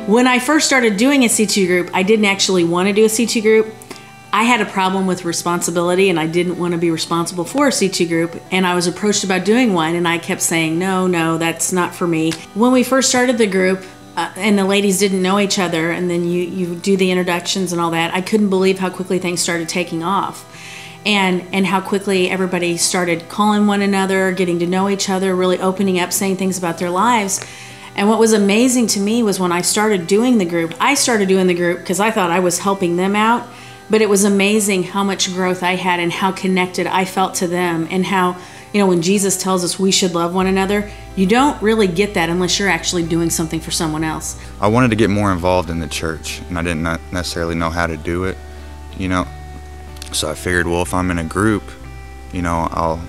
When I first started doing a C2 group, I didn't actually want to do a C2 group. I had a problem with responsibility, and I didn't want to be responsible for a C2 group, and I was approached about doing one, and I kept saying, no, that's not for me. When we first started the group, and the ladies didn't know each other, and then you do the introductions and all that, I couldn't believe how quickly things started taking off. And how quickly everybody started calling one another, getting to know each other, really opening up, saying things about their lives. And what was amazing to me was when I started doing the group, I started doing the group because I thought I was helping them out, but it was amazing how much growth I had and how connected I felt to them, and how, when Jesus tells us we should love one another, you don't really get that unless you're actually doing something for someone else. I wanted to get more involved in the church, and I didn't necessarily know how to do it, So I figured, well, if I'm in a group, I'll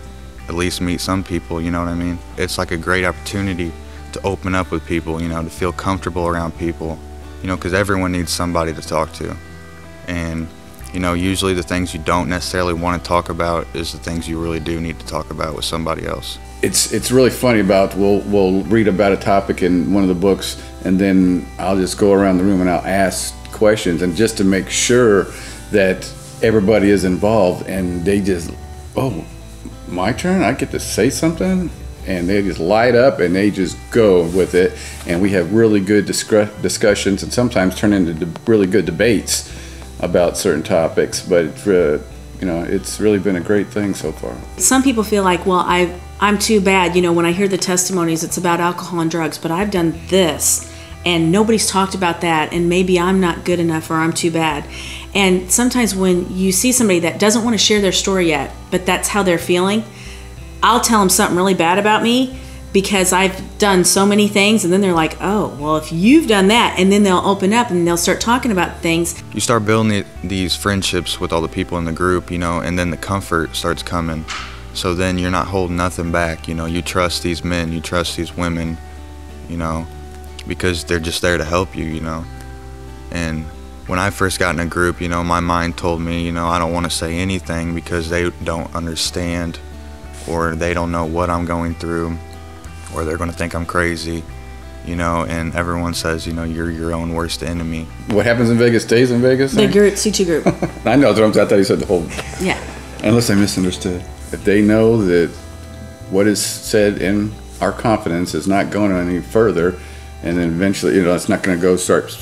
at least meet some people, you know what I mean? It's like a great opportunity to open up with people, to feel comfortable around people, because everyone needs somebody to talk to. And, usually the things you don't necessarily want to talk about is the things you really do need to talk about with somebody else. It's really funny about, we'll read about a topic in one of the books, and then I'll just go around the room and I'll ask questions, and just to make sure that everybody is involved, and they just, oh, my turn? I get to say something? And they just light up and they just go with it, and we have really good discussions, and sometimes turn into really good debates about certain topics. But it's really been a great thing so far. Some people feel like, well, I'm too bad. When I hear the testimonies, it's about alcohol and drugs, but I've done this and nobody's talked about that, and maybe I'm not good enough, or I'm too bad. And sometimes when you see somebody that doesn't want to share their story yet, but that's how they're feeling, I'll tell them something really bad about me because I've done so many things, and then they're like, oh, well, if you've done that, and then they'll open up and they'll start talking about things. You start building these friendships with all the people in the group, and then the comfort starts coming. So then you're not holding nothing back, you trust these men, you trust these women, because they're just there to help you, And when I first got in a group, my mind told me, I don't want to say anything because they don't understand, or they don't know what I'm going through, or they're going to think I'm crazy, and everyone says, you're your own worst enemy. What happens in Vegas stays in Vegas? The group, C2 group. I know, I thought he said the whole... Yeah. Unless I misunderstood. If they know that what is said in our confidence is not going any further, and then eventually, it's not going to start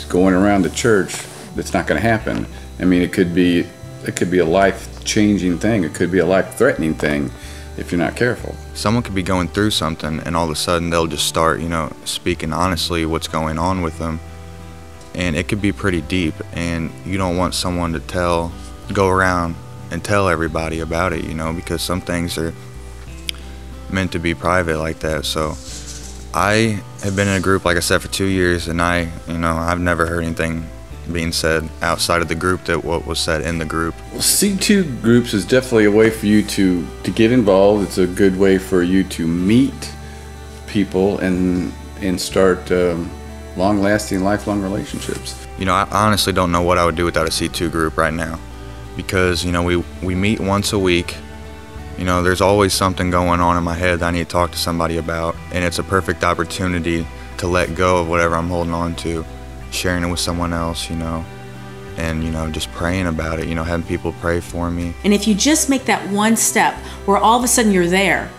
going around the church, that's not going to happen. I mean, it could be a life-changing thing. It could be a life-threatening thing if you're not careful. Someone could be going through something, and all of a sudden they'll just start, speaking honestly what's going on with them, and it could be pretty deep. And you don't want someone to go around and tell everybody about it, because some things are meant to be private like that. So I have been in a group, like I said, for 2 years, and I've never heard anything being said outside of the group that what was said in the group. Well, C2 groups is definitely a way for you to get involved. It's a good way for you to meet people and start long-lasting, lifelong relationships. I honestly don't know what I would do without a C2 group right now, because we meet once a week. There's always something going on in my head that I need to talk to somebody about, and it's a perfect opportunity to let go of whatever I'm holding on to, sharing it with someone else, and just praying about it, having people pray for me. And if you just make that one step where all of a sudden you're there,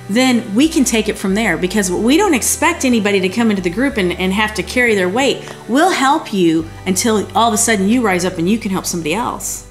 then we can take it from there, because we don't expect anybody to come into the group and have to carry their weight. We'll help you until all of a sudden you rise up and you can help somebody else.